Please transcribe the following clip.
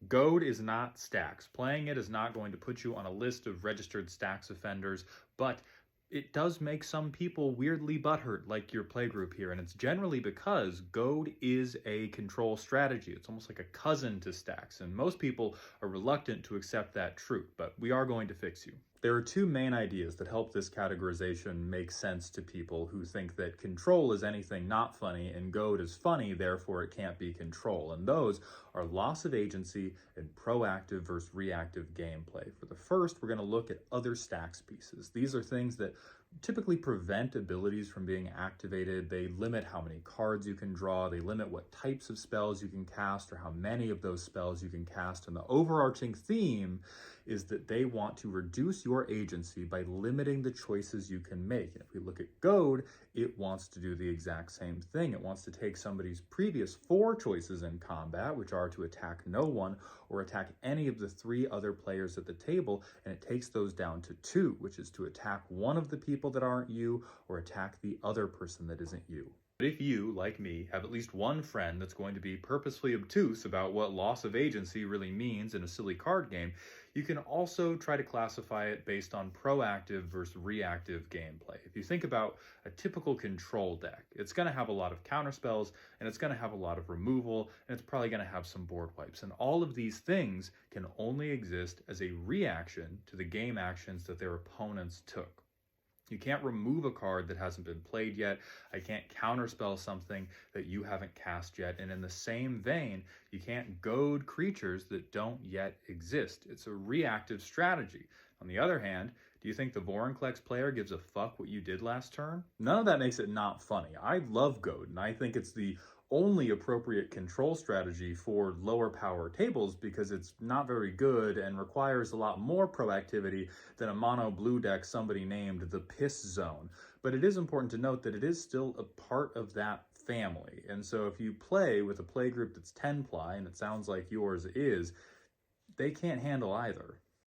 Goad is not Stax. Playing it is not going to put you on a list of registered Stax offenders, but it does make some people weirdly butthurt, like your playgroup here, and it's generally because Goad is a control strategy. It's almost like a cousin to Stax, and most people are reluctant to accept that truth, but we are going to fix you. There are two main ideas that help this categorization make sense to people who think that control is anything not funny and Goad is funny, therefore it can't be control. And those are loss of agency and proactive versus reactive gameplay. For the first, we're going to look at other Stax pieces. These are things that typically prevent abilities from being activated. They limit how many cards you can draw. They limit what types of spells you can cast or how many of those spells you can cast. And the overarching theme is that they want to reduce your agency by limiting the choices you can make. And if we look at Goad, it wants to do the exact same thing. It wants to take somebody's previous 4 choices in combat, which are to attack no one or attack any of the 3 other players at the table, and it takes those down to 2, which is to attack one of the people that aren't you or attack the other person that isn't you. But if you, like me, have at least one friend that's going to be purposefully obtuse about what loss of agency really means in a silly card game, you can also try to classify it based on proactive versus reactive gameplay. If you think about a typical control deck, it's going to have a lot of counterspells, and it's going to have a lot of removal, and it's probably going to have some board wipes. And all of these things can only exist as a reaction to the game actions that their opponents took. You can't remove a card that hasn't been played yet. I can't counterspell something that you haven't cast yet. And in the same vein, you can't goad creatures that don't yet exist. It's a reactive strategy. On the other hand, do you think the Vorinclex player gives a fuck what you did last turn? None of that makes it not funny. I love Goad, and I think it's the only appropriate control strategy for lower power tables because it's not very good and requires a lot more proactivity than a mono blue deck somebody named the Piss Zone. But it is important to note that it is still a part of that family. And so if you play with a playgroup that's 10-ply, and it sounds like yours is, they can't handle either.